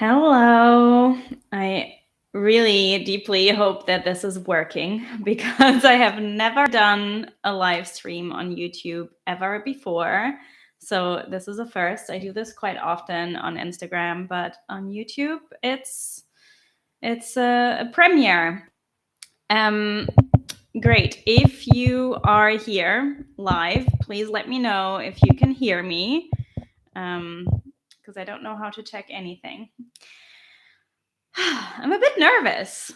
Hello. I really deeply hope that this is working because I have never done a live stream on YouTube ever before. So this is a first. I do this quite often on Instagram, but on YouTube it's a premiere. Um Great. If you are here live, please let me know if you can hear me. Because I don't know how to check anything. I'm a bit nervous.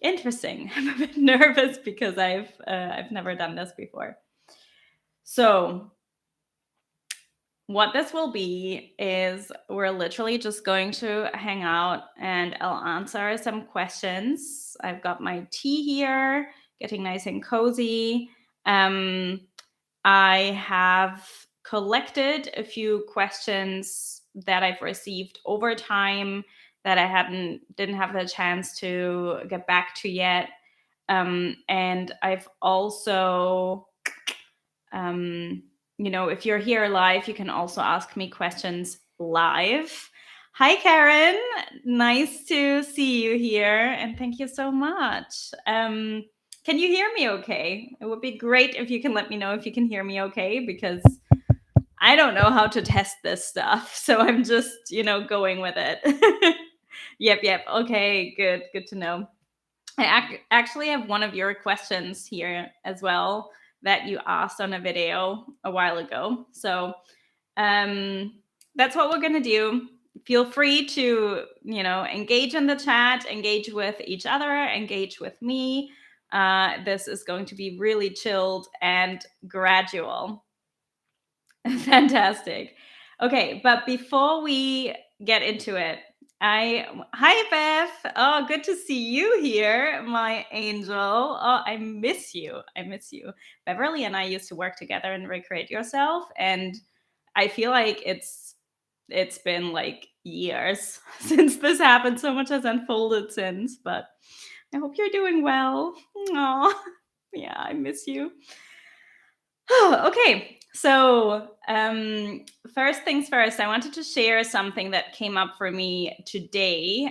Interesting. I'm a bit nervous because I've never done this before. So what this will be is we're literally just going to hang out and I'll answer some questions. I've got my tea here, getting nice and cozy. I have collected a few questions that I've received over time that I didn't have the chance to get back to yet. And I've also, if you're here live, you can also ask me questions live. Hi, Karen. Nice to see you here, and thank you so much. Can you hear me okay? It would be great if you can let me know if you can hear me okay, because I don't know how to test this stuff. So I'm just, going with it. Yep. Okay, good to know. I actually have one of your questions here as well that you asked on a video a while ago. So that's what we're going to do. Feel free to, engage in the chat, engage with each other, engage with me. This is going to be really chilled and gradual. Fantastic. Okay, but before we get into it, hi Beth. Oh, good to see you here, my angel. Oh, I miss you. Beverly and I used to work together in Recreate Yourself, and I feel like it's been like years since this happened. So much has unfolded since, but I hope you're doing well. Oh, yeah, I miss you. Okay, so first things first, I wanted to share something that came up for me today,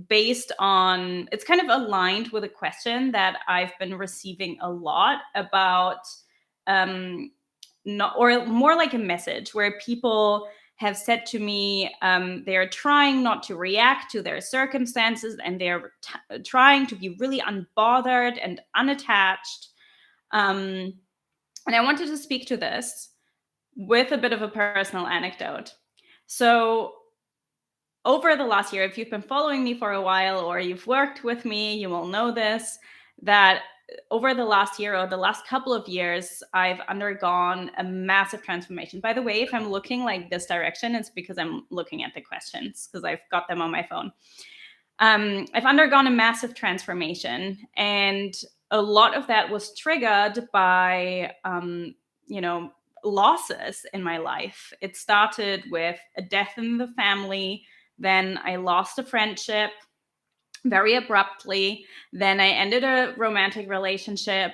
based on, it's kind of aligned with a question that I've been receiving a lot about, not, or more like a message where people have said to me, they're trying not to react to their circumstances, and they're trying to be really unbothered and unattached. And I wanted to speak to this with a bit of a personal anecdote. So, over the last year, if you've been following me for a while or you've worked with me, you will know this, that over the last year or the last couple of years, I've undergone a massive transformation. By the way, if I'm looking like this direction, it's because I'm looking at the questions because I've got them on my phone. I've undergone a massive transformation, and a lot of that was triggered by, losses in my life. It started with a death in the family. Then I lost a friendship very abruptly. Then I ended a romantic relationship.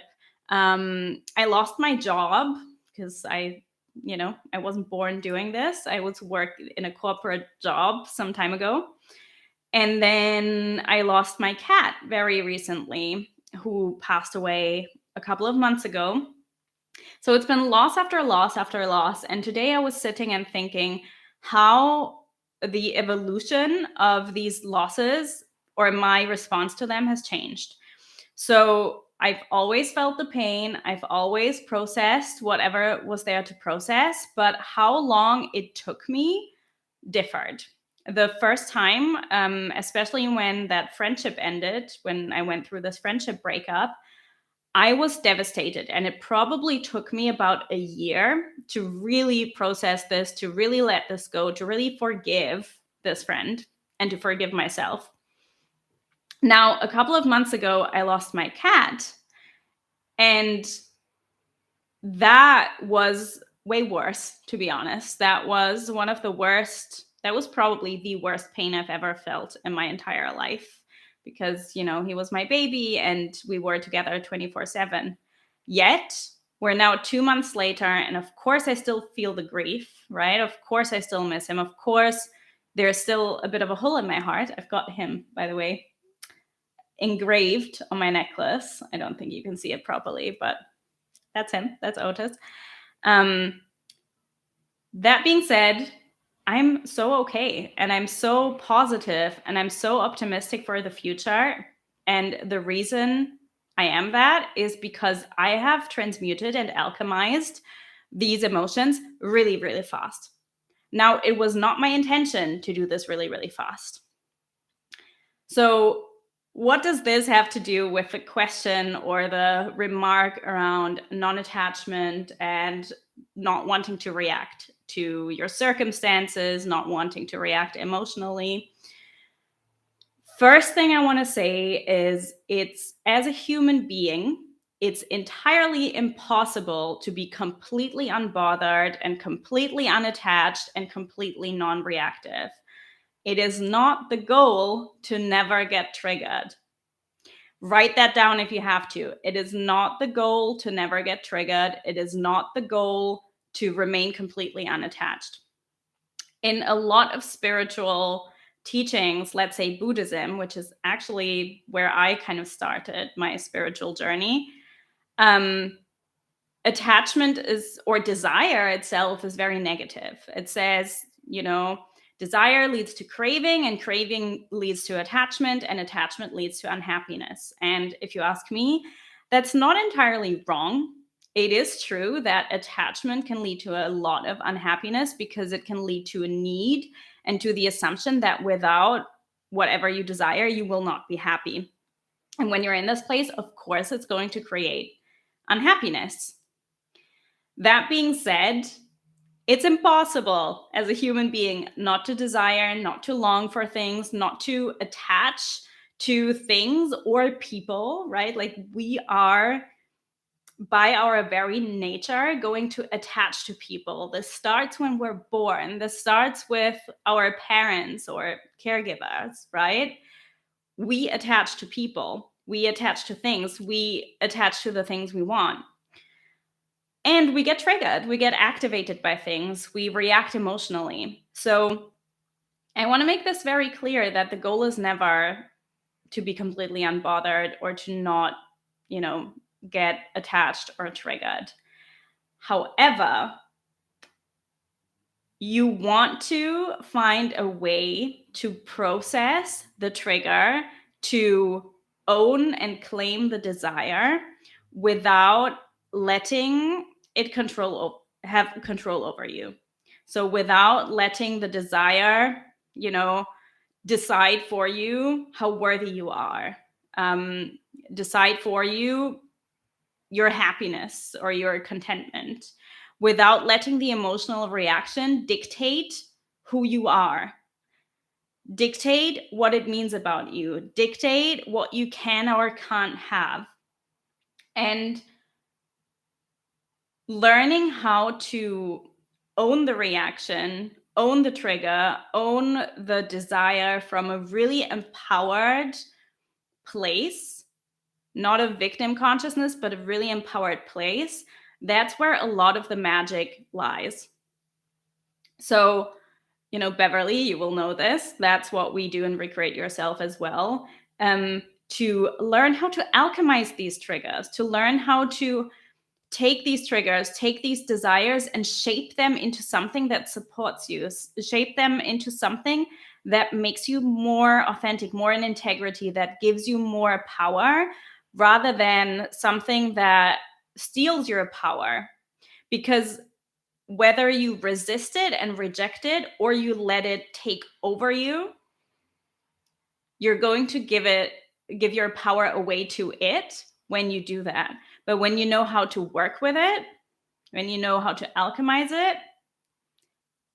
I lost my job because I wasn't born doing this. I was working in a corporate job some time ago. And then I lost my cat very recently, who passed away a couple of months ago. So it's been loss after loss after loss. And today I was sitting and thinking how the evolution of these losses or my response to them has changed. So I've always felt the pain. I've always processed whatever was there to process, but how long it took me differed. The first time, especially when that friendship ended, when I went through this friendship breakup, I was devastated. And it probably took me about a year to really process this, to really let this go, to really forgive this friend and to forgive myself. Now, a couple of months ago, I lost my cat. And that was way worse, to be honest. That was one of the worst. That was probably the worst pain I've ever felt in my entire life because, he was my baby and we were together 24/7. Yet, we're now 2 months later, and of course, I still feel the grief, right? Of course, I still miss him. Of course, there's still a bit of a hole in my heart. I've got him, by the way, engraved on my necklace. I don't think you can see it properly, but that's him. That's Otis. That being said, I'm so okay and I'm so positive and I'm so optimistic for the future. And the reason I am that is because I have transmuted and alchemized these emotions really, really fast. Now, it was not my intention to do this really, really fast. So, what does this have to do with the question or the remark around non-attachment and not wanting to react to your circumstances, not wanting to react emotionally? First thing I want to say is it's, as a human being, it's entirely impossible to be completely unbothered and completely unattached and completely non-reactive. It is not the goal to never get triggered. Write that down if you have to. It is not the goal to never get triggered. It is not the goal to remain completely unattached. In a lot of spiritual teachings, let's say Buddhism, which is actually where I kind of started my spiritual journey, attachment is, or desire itself, is very negative. It says, desire leads to craving, and craving leads to attachment, and attachment leads to unhappiness. And if you ask me, that's not entirely wrong. It is true that attachment can lead to a lot of unhappiness because it can lead to a need and to the assumption that without whatever you desire, you will not be happy. And when you're in this place, of course, it's going to create unhappiness. That being said, it's impossible as a human being not to desire, not to long for things, not to attach to things or people, right? Like, we are, by our very nature, going to attach to people. This starts when we're born. This starts with our parents or caregivers, right? We attach to people. We attach to things. We attach to the things we want. And we get triggered, we get activated by things, we react emotionally. So I want to make this very clear that the goal is never to be completely unbothered or to not, get attached or triggered. However, you want to find a way to process the trigger, to own and claim the desire without letting it have control over you. So without letting the desire, decide for you how worthy you are, decide for you your happiness or your contentment, without letting the emotional reaction dictate who you are, dictate what it means about you, dictate what you can or can't have. And learning how to own the reaction, own the trigger, own the desire from a really empowered place, not a victim consciousness, but a really empowered place, that's where a lot of the magic lies. So, Beverly, you will know this. That's what we do in Recreate Yourself as well. To learn how to alchemize these triggers, to learn how to take these triggers, take these desires and shape them into something that supports you, shape them into something that makes you more authentic, more in integrity, that gives you more power, rather than something that steals your power. Because whether you resist it and reject it or you let it take over you, you're going to give your power away to it when you do that. But when you know how to work with it, when you know how to alchemize it,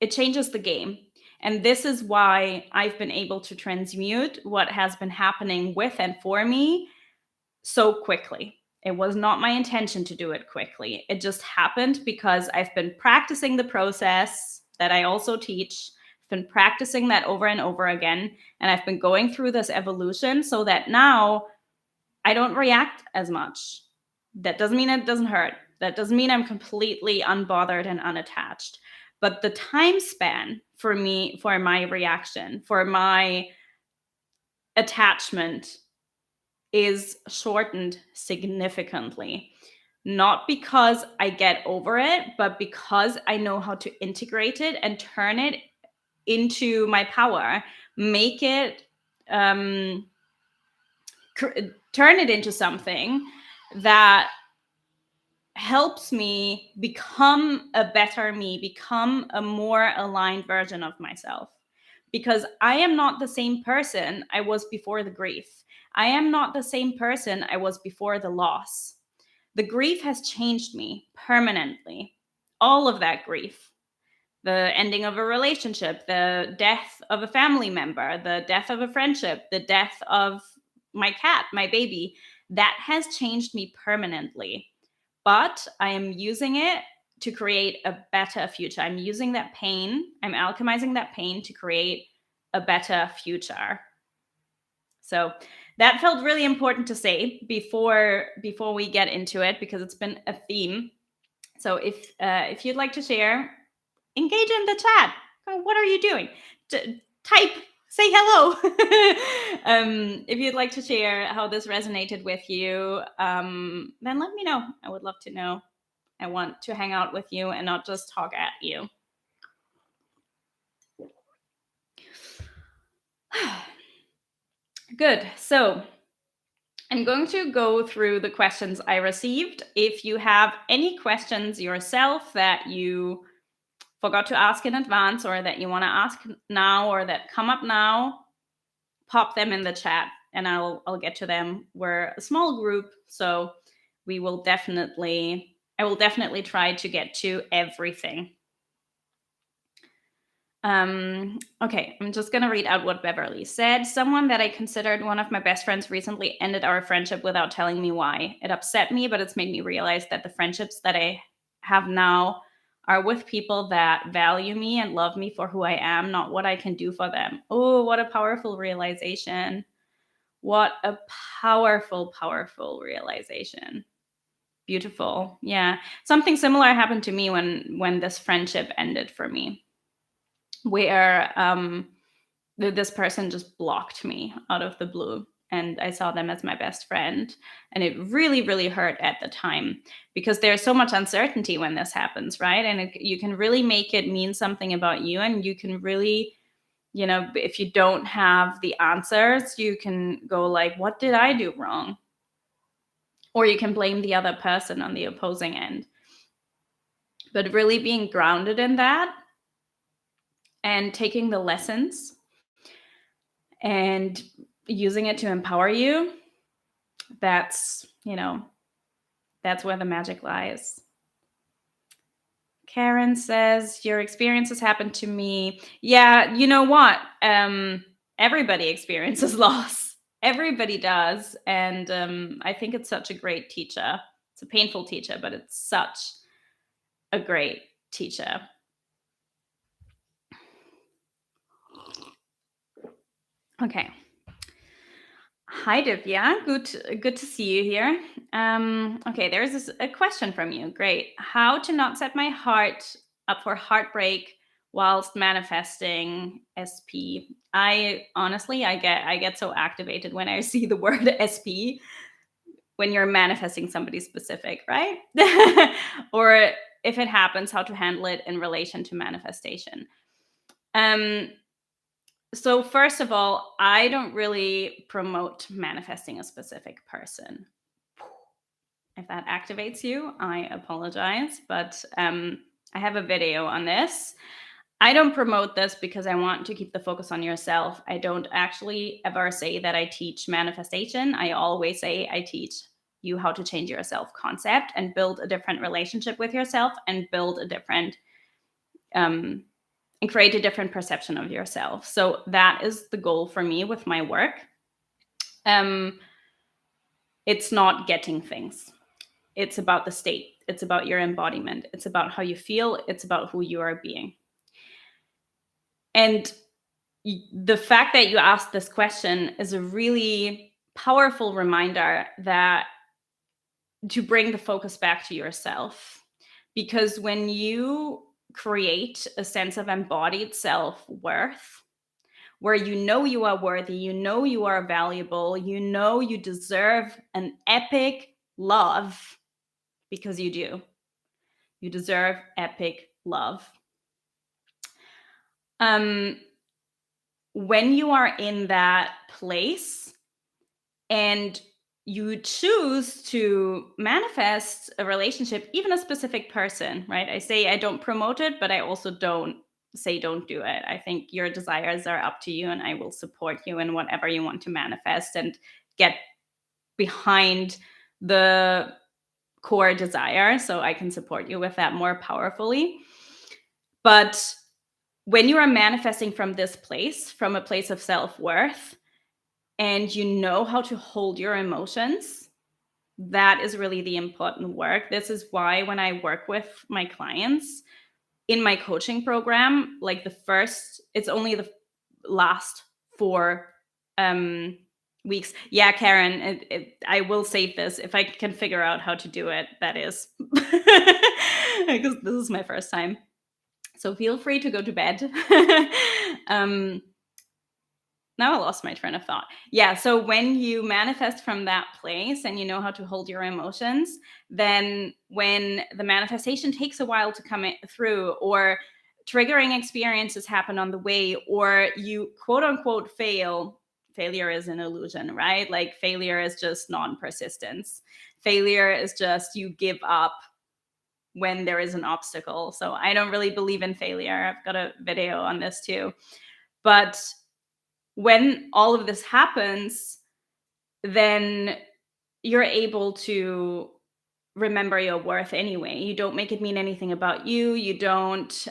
it changes the game. And this is why I've been able to transmute what has been happening with and for me so quickly. It was not my intention to do it quickly. It just happened because I've been practicing the process that I also teach. I've been practicing that over and over again. And I've been going through this evolution so that now I don't react as much. That doesn't mean it doesn't hurt. That doesn't mean I'm completely unbothered and unattached. but the time span for me, for my reaction, for my attachment is shortened significantly. Not because I get over it, but because I know how to integrate it and turn it into my power, make it, turn it into something that helps me become a better me, become a more aligned version of myself. Because I am not the same person I was before the grief. I am not the same person I was before the loss. The grief has changed me permanently. All of that grief, the ending of a relationship, the death of a family member, the death of a friendship, the death of my cat, my baby, that has changed me permanently. But I am using it to create a better future. I'm using that pain, I'm alchemizing that pain to create a better future. So that felt really important to say before we get into it, because it's been a theme. So if you'd like to share, engage in the chat. What are you doing? Type, say hello. If you'd like to share how this resonated with you, then let me know. I would love to know. I want to hang out with you and not just talk at you. Good. So I'm going to go through the questions I received. If you have any questions yourself that you forgot to ask in advance, or that you want to ask now, or that come up now, pop them in the chat and I'll get to them. We're a small group, so I will definitely try to get to everything. Okay, I'm just gonna read out what Beverly said. Someone that I considered one of my best friends recently ended our friendship without telling me why. It upset me, but it's made me realize that the friendships that I have now are with people that value me and love me for who I am, not what I can do for them. Oh, what a powerful realization. What a powerful, powerful realization. Beautiful. Yeah. Something similar happened to me when this friendship ended for me, where this person just blocked me out of the blue, and I saw them as my best friend, and it really, really hurt at the time, because there's so much uncertainty when this happens, right? And you can really make it mean something about you, and you can really, if you don't have the answers, you can go like, what did I do wrong? Or you can blame the other person on the opposing end. But really being grounded in that and taking the lessons and using it to empower you, that's where the magic lies. Karen says, your experiences happened to me. Yeah, you know what? Everybody experiences loss. Everybody does. And I think it's such a great teacher. It's a painful teacher, but it's such a great teacher. Okay. Hi, Divya. Good to see you here. Okay, there's a question from you. Great. How to not set my heart up for heartbreak whilst manifesting SP? I honestly, I get so activated when I see the word SP, when you're manifesting somebody specific, right? Or if it happens, how to handle it in relation to manifestation. So first of all, I don't really promote manifesting a specific person. If that activates you, I apologize, but I have a video on this. I don't promote this because I want to keep the focus on yourself. I don't actually ever say that I teach manifestation. I always say I teach you how to change your self-concept and build a different relationship with yourself, and build a different and create a different perception of yourself. So that is the goal for me with my work. It's not getting things. It's about the state. It's about your embodiment. It's about how you feel. It's about who you are being. And the fact that you asked this question is a really powerful reminder that to bring the focus back to yourself. Because when you create a sense of embodied self-worth where you know you are worthy, you know you are valuable, you know you deserve an epic love because you do. You deserve epic love. When you are in that place and you choose to manifest a relationship, even a specific person, right? I say I don't promote it, but I also don't say don't do it. I think your desires are up to you, and I will support you in whatever you want to manifest and get behind the core desire, so I can support you with that more powerfully. But when you are manifesting from this place, from a place of self-worth, and you know how to hold your emotions, that is really the important work. This is why when I work with my clients in my coaching program, like it's only the last 4 weeks. Yeah, Karen, I will save this if I can figure out how to do it. That is, because this is my first time. So feel free to go to bed. Now I lost my train of thought. Yeah, so when you manifest from that place and you know how to hold your emotions, then when the manifestation takes a while to come through, or triggering experiences happen on the way, or you quote unquote failure is an illusion, right? Like failure is just non-persistence. Failure is just you give up when there is an obstacle. So I don't really believe in failure. I've got a video on this too. But when all of this happens, then you're able to remember your worth anyway. You don't make it mean anything about you. You don't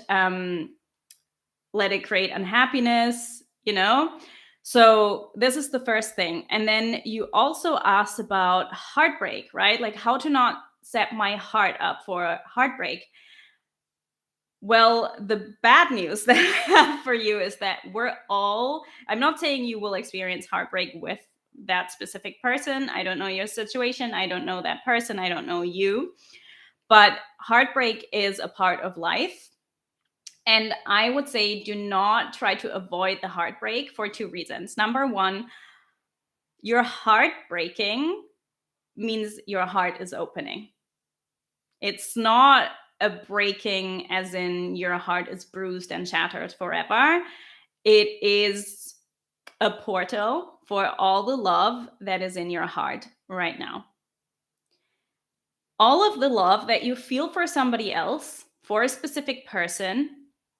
let it create unhappiness, you know? So this is the first thing. And then you also asked about heartbreak, right? Like how to not set my heart up for heartbreak. Well, the bad news that I have for you is that I'm not saying you will experience heartbreak with that specific person. I don't know your situation. I don't know that person. I don't know you. But heartbreak is a part of life. And I would say do not try to avoid the heartbreak for 2 reasons. Number one, your heart breaking means your heart is opening. It's not a breaking as in your heart is bruised and shattered forever. It is a portal for all the love that is in your heart right now. All of the love that you feel for somebody else, for a specific person,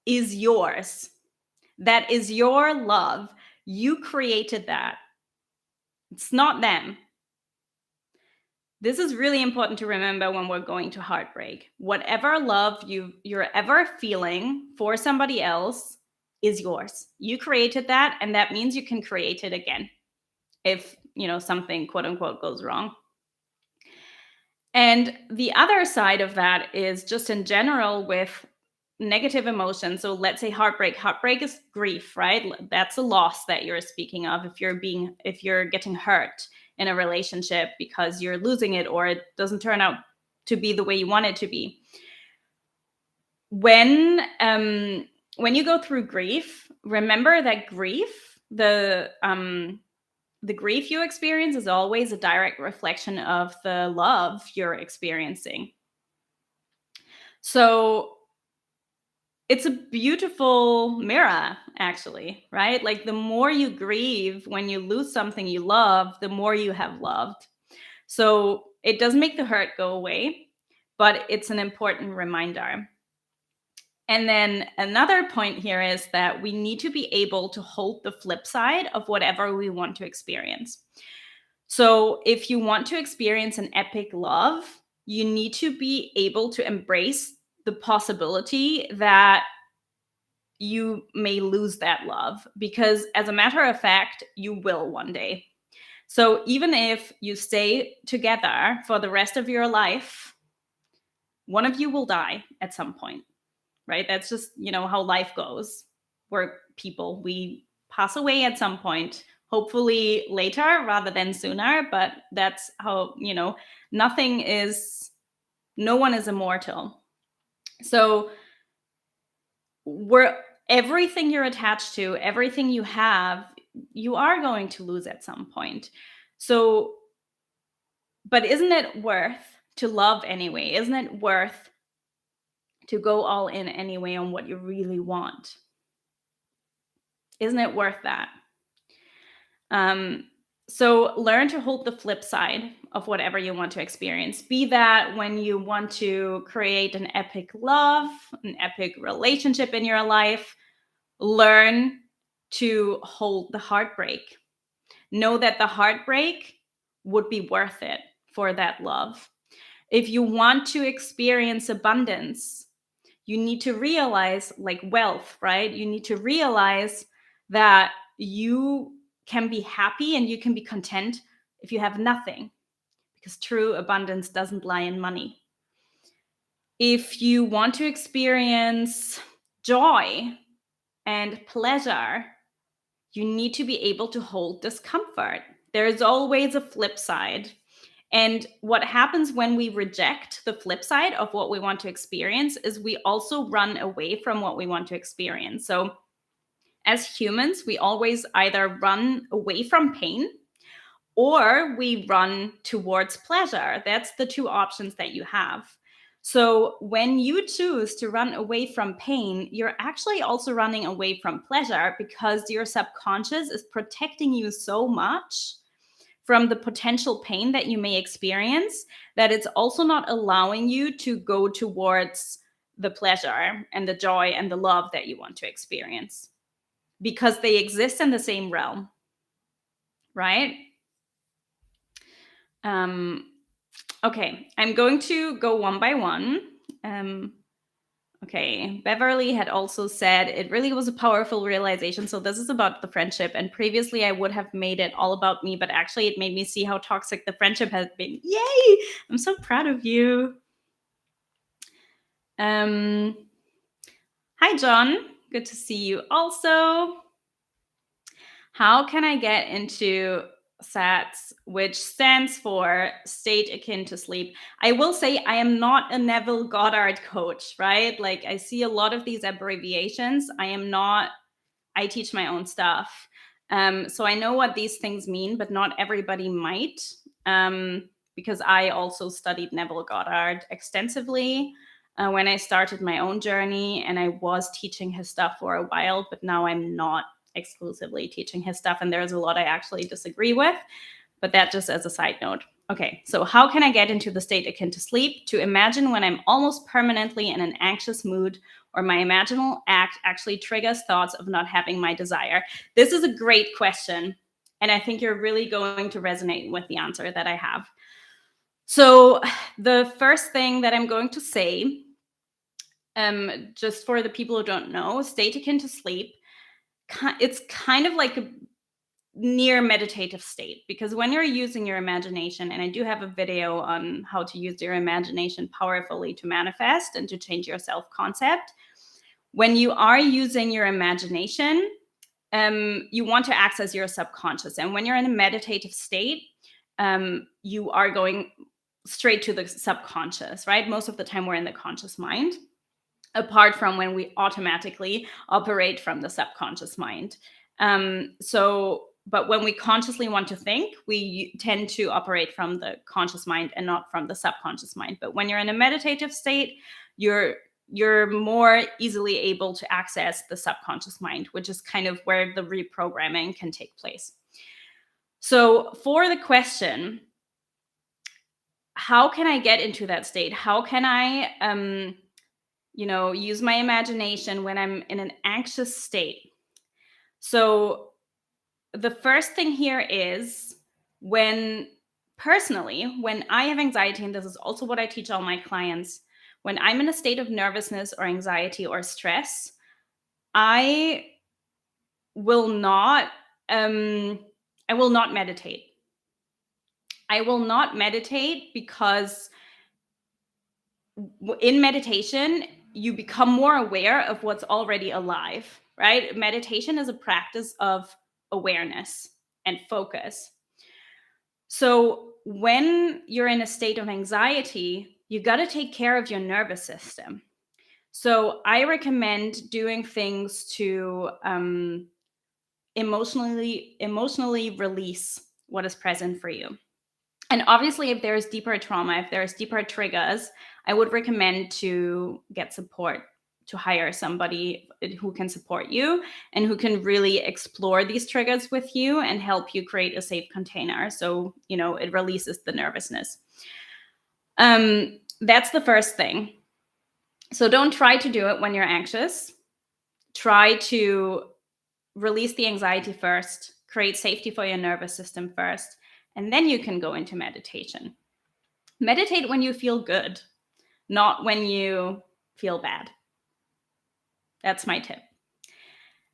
is yours. That is your love. You created that. It's not them. This is really important to remember when we're going to heartbreak. Whatever love you're ever feeling for somebody else is yours. You created that, and that means you can create it again if, something quote unquote goes wrong. And the other side of that is just in general with negative emotions. So let's say heartbreak. Heartbreak is grief, right? That's a loss that you're speaking of if you're getting hurt in a relationship because you're losing it or it doesn't turn out to be the way you want it to be. When you go through grief, remember that grief, the grief you experience is always a direct reflection of the love you're experiencing. So it's a beautiful mirror, actually, right? Like the more you grieve when you lose something you love, the more you have loved. So it does make the hurt go away, but it's an important reminder. And then another point here is that we need to be able to hold the flip side of whatever we want to experience. So if you want to experience an epic love, you need to be able to embrace the possibility that you may lose that love, because as a matter of fact, you will one day. So even if you stay together for the rest of your life, one of you will die at some point, right? That's just, how life goes. We're people, we pass away at some point, hopefully later rather than sooner, but that's how, no one is immortal. So where everything you're attached to, everything you have, you are going to lose at some point. So, but isn't it worth to love anyway? Isn't it worth to go all in anyway on what you really want? Isn't it worth that? Um, so learn to hold the flip side of whatever you want to experience. Be that when you want to create an epic love, an epic relationship in your life, learn to hold the heartbreak. Know that the heartbreak would be worth it for that love. If you want to experience abundance, you need to realize, like wealth, right? You need to realize that you can be happy and you can be content if you have nothing, because true abundance doesn't lie in money. If you want to experience joy and pleasure, you need to be able to hold discomfort. There's always a flip side. And what happens when we reject the flip side of what we want to experience is we also run away from what we want to experience. So, as humans, we always either run away from pain or we run towards pleasure. That's the two options that you have. So, when you choose to run away from pain, you're actually also running away from pleasure because your subconscious is protecting you so much from the potential pain that you may experience that it's also not allowing you to go towards the pleasure and the joy and the love that you want to experience because they exist in the same realm, right? Um, okay, I'm going to go one by one. Okay, Beverly had also said it really was a powerful realization. So, this is about the friendship. And previously, I would have made it all about me, but actually, it made me see how toxic the friendship has been. Yay! I'm so proud of you. Hi, John. Good to see you also. How can I get into SATS, which stands for state akin to sleep? I will say I am not a Neville Goddard coach, right? Like I see a lot of these abbreviations. I teach my own stuff. So I know what these things mean, but not everybody might, because I also studied Neville Goddard extensively when I started my own journey, and I was teaching his stuff for a while, but now I'm not exclusively teaching his stuff, and there's a lot I actually disagree with, but that just as a side note. Okay, so how can I get into the state akin to sleep? To imagine when I'm almost permanently in an anxious mood or my imaginal act actually triggers thoughts of not having my desire. This is a great question, and I think you're really going to resonate with the answer that I have. So the first thing that I'm going to say, just for the people who don't know, state akin to sleep, it's kind of like a near meditative state, because when you're using your imagination, and I do have a video on how to use your imagination powerfully to manifest and to change your self-concept. When you are using your imagination, you want to access your subconscious, and when you're in a meditative state, you are going straight to the subconscious, right? Most of the time we're in the conscious mind, apart from when we automatically operate from the subconscious mind. But when we consciously want to think, we tend to operate from the conscious mind and not from the subconscious mind. But when you're in a meditative state, you're more easily able to access the subconscious mind, which is kind of where the reprogramming can take place. So for the question, how can I get into that state? How can I use my imagination when I'm in an anxious state? So the first thing here is when I have anxiety, and this is also what I teach all my clients, when I'm in a state of nervousness or anxiety or stress, I will not I will not meditate. I will not meditate because in meditation, you become more aware of what's already alive, right? Meditation is a practice of awareness and focus. So when you're in a state of anxiety, you got to take care of your nervous system. So I recommend doing things to emotionally release what is present for you. And obviously, if there's deeper trauma, if there's deeper triggers, I would recommend to get support, to hire somebody who can support you and who can really explore these triggers with you and help you create a safe container. So, it releases the nervousness. That's the first thing. So don't try to do it when you're anxious. Try to release the anxiety first, create safety for your nervous system first, and then you can go into meditation. Meditate when you feel good, not when you feel bad. That's my tip.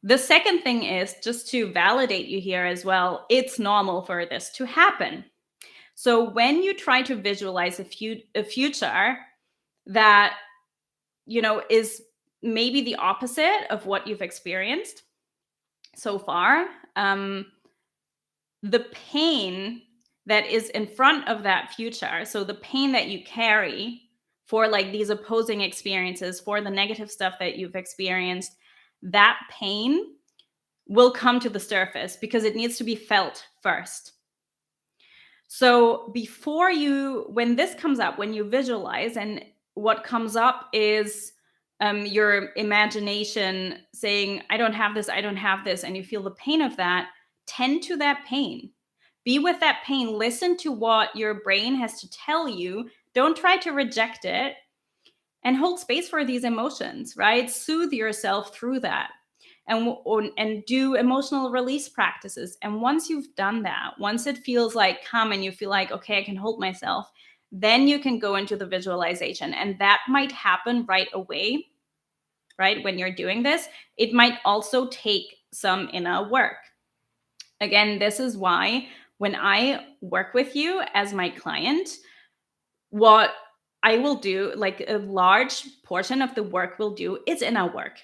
The second thing is, just to validate you here as well, it's normal for this to happen. So when you try to visualize a future that, is maybe the opposite of what you've experienced so far, the pain that is in front of that future, so the pain that you carry for like these opposing experiences, for the negative stuff that you've experienced, that pain will come to the surface because it needs to be felt first. So when this comes up, when you visualize, and what comes up is your imagination saying, I don't have this, and you feel the pain of that, tend to that pain. Be with that pain. Listen to what your brain has to tell you. Don't try to reject it, and hold space for these emotions, right? Soothe yourself through that. And do emotional release practices. And once you've done that, once it feels like calm and you feel like, okay, I can hold myself, then you can go into the visualization. And that might happen right away, right? When you're doing this, it might also take some inner work. Again, this is why when I work with you as my client, what I will do, like a large portion of the work we'll do, is inner work.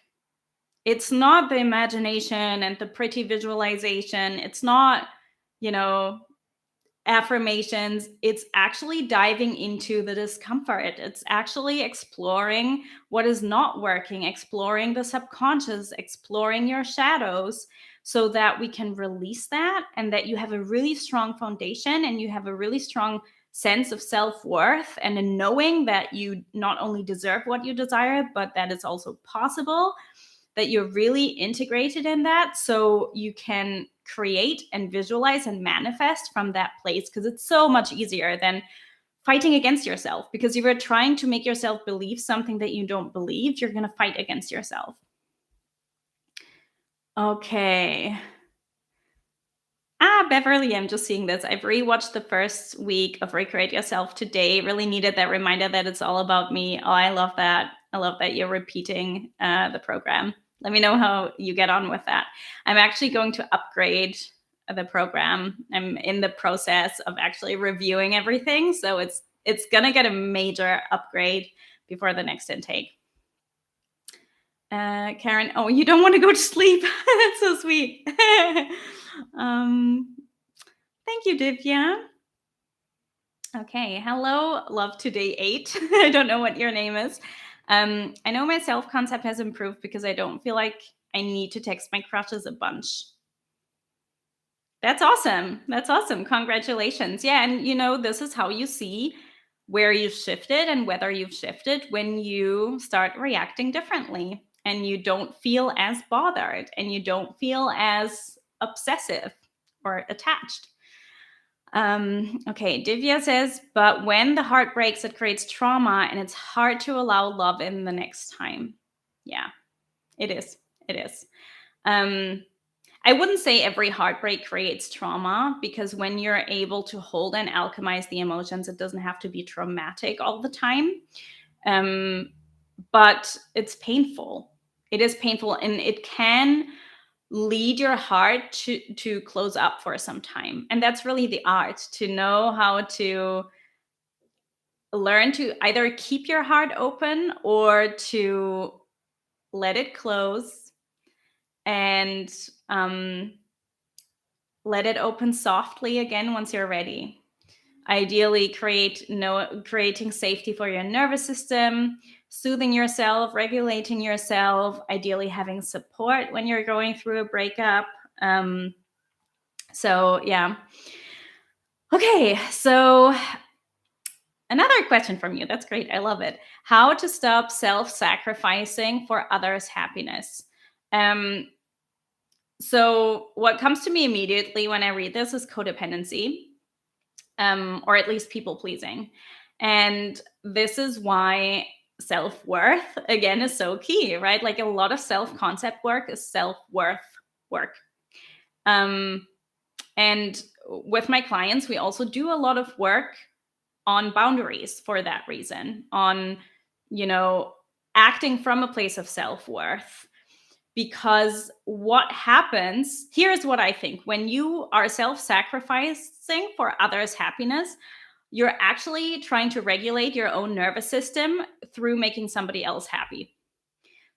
It's not the imagination and the pretty visualization. It's not, affirmations. It's actually diving into the discomfort. It's actually exploring what is not working, exploring the subconscious, exploring your shadows, so that we can release that, and that you have a really strong foundation and you have a really strong sense of self-worth, and a knowing that you not only deserve what you desire, but that it's also possible, that you're really integrated in that, so you can create and visualize and manifest from that place, because it's so much easier than fighting against yourself. Because if you're trying to make yourself believe something that you don't believe, you're going to fight against yourself. Okay. Beverly, I'm just seeing this. I've rewatched the first week of Recreate Yourself today. Really needed that reminder that it's all about me. Oh, I love that. I love that you're repeating the program. Let me know how you get on with that. I'm actually going to upgrade the program. I'm in the process of actually reviewing everything. So it's going to get a major upgrade before the next intake. Karen, oh, you don't want to go to sleep. That's so sweet. Thank you, Divya. Okay, hello, love to day 8. I don't know what your name is. I know my self-concept has improved because I don't feel like I need to text my crushes a bunch. That's awesome. That's awesome. Congratulations. Yeah, and this is how you see where you've shifted and whether you've shifted when you start reacting differently, and you don't feel as bothered, and you don't feel as obsessive or attached. Okay, Divya says, but when the heart breaks, it creates trauma, and it's hard to allow love in the next time. Yeah, it is. It is. I wouldn't say every heartbreak creates trauma, because when you're able to hold and alchemize the emotions, it doesn't have to be traumatic all the time. But it's painful. It is painful, and it can lead your heart to close up for some time. And that's really the art, to know how to learn to either keep your heart open or to let it close, and let it open softly again once you're ready. Ideally, creating safety for your nervous system, soothing yourself, regulating yourself, ideally having support when you're going through a breakup. So yeah. Okay, so another question from you. That's great. I love it. How to stop self-sacrificing for others' happiness. So what comes to me immediately when I read this is codependency, or at least people pleasing. And this is why self-worth, again, is so key, right? Like a lot of self-concept work is self-worth work. And with my clients, we also do a lot of work on boundaries for that reason, on, acting from a place of self-worth. Because what happens, here's what I think: when you are self-sacrificing for others' happiness, you're actually trying to regulate your own nervous system through making somebody else happy.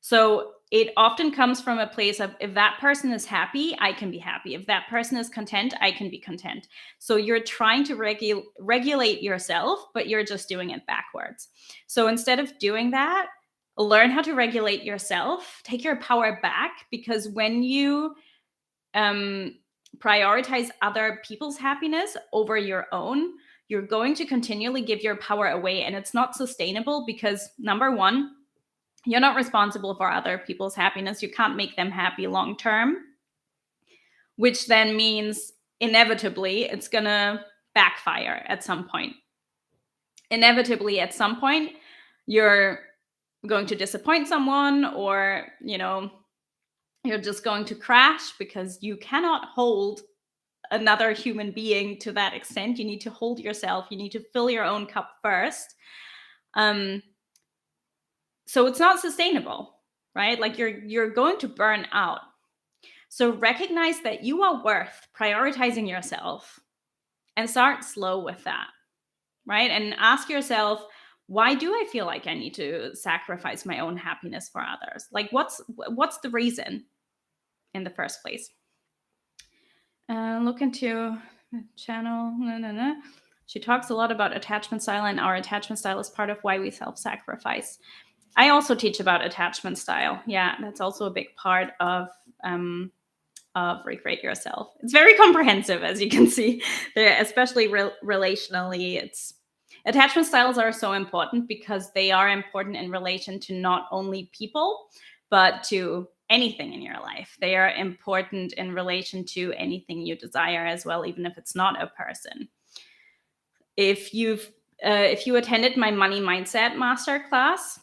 So it often comes from a place of, if that person is happy, I can be happy. If that person is content, I can be content. So you're trying to regulate yourself, but you're just doing it backwards. So instead of doing that, learn how to regulate yourself, take your power back, because when you prioritize other people's happiness over your own, you're going to continually give your power away. And it's not sustainable because, number one, you're not responsible for other people's happiness. You can't make them happy long term, which then means inevitably it's going to backfire at some point. Inevitably, at some point, you're going to disappoint someone, or, you're just going to crash because you cannot hold another human being to that extent. You need to hold yourself. You need to fill your own cup first. So it's not sustainable, right? Like you're going to burn out. So recognize that you are worth prioritizing yourself, and start slow with that, right? And ask yourself, why do I feel like I need to sacrifice my own happiness for others? Like what's the reason in the first place? Look into the channel. She talks a lot about attachment style, and our attachment style is part of why we self-sacrifice. I also teach about attachment style. Yeah, that's also a big part of Recreate Yourself. It's very comprehensive, as you can see, especially relationally. Attachment styles are so important because they are important in relation to not only people, but to anything in your life. They are important in relation to anything you desire as well, even if it's not a person. If you attended my money mindset masterclass,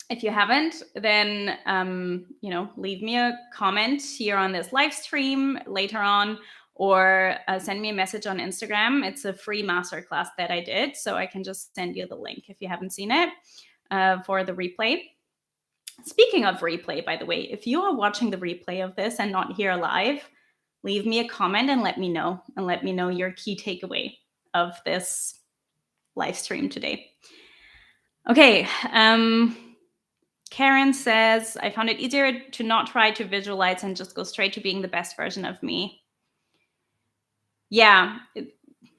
if you haven't, then leave me a comment here on this live stream later on, or send me a message on Instagram. It's a free masterclass that I did, so I can just send you the link if you haven't seen it for the replay. Speaking of replay, by the way, if you are watching the replay of this and not here live, leave me a comment and let me know your key takeaway of this live stream today. Okay. Karen says, I found it easier to not try to visualize and just go straight to being the best version of me. Yeah,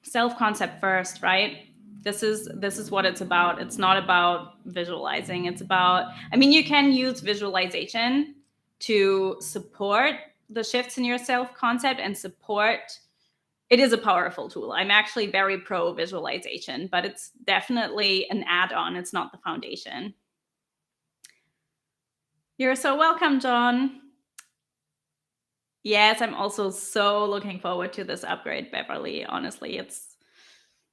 self-concept first, right? This is what it's about. It's not about visualizing. It's about, you can use visualization to support the shifts in your self-concept and support. It is a powerful tool. I'm actually very pro visualization, but it's definitely an add-on. It's not the foundation. You're so welcome, John. Yes, I'm also so looking forward to this upgrade, Beverly. Honestly,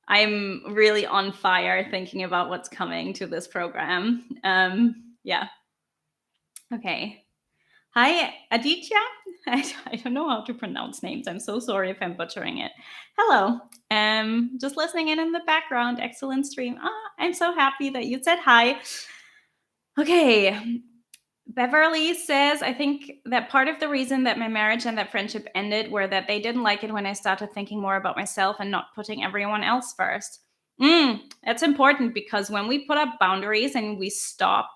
I'm really on fire thinking about what's coming to this program. Yeah. Okay. Hi, Aditya. I don't know how to pronounce names. I'm so sorry if I'm butchering it. Hello. Just listening in the background. Excellent stream. I'm so happy that you said hi. Okay. Beverly says, I think that part of the reason that my marriage and that friendship ended were that they didn't like it when I started thinking more about myself and not putting everyone else first. That's important, because when we put up boundaries and we stop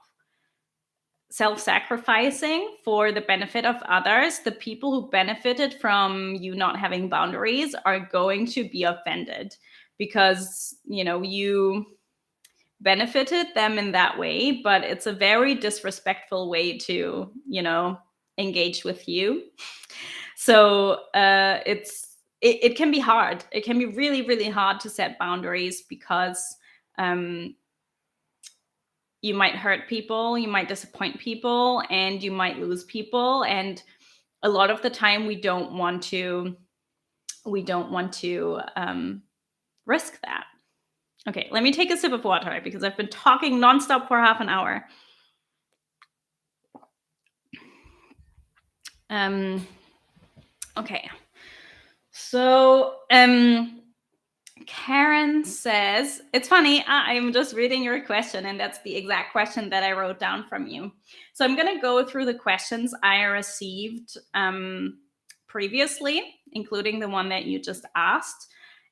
self-sacrificing for the benefit of others, the people who benefited from you not having boundaries are going to be offended, because, benefited them in that way, but it's a very disrespectful way to, engage with you. So it can be hard. It can be really, really hard to set boundaries because um, you might hurt people, you might disappoint people, and you might lose people. And a lot of the time, we don't want to risk that. Okay, let me take a sip of water because I've been talking nonstop for half an hour. Okay. So, Karen says, it's funny, I'm just reading your question, and that's the exact question that I wrote down from you. So I'm going to go through the questions I received previously, including the one that you just asked,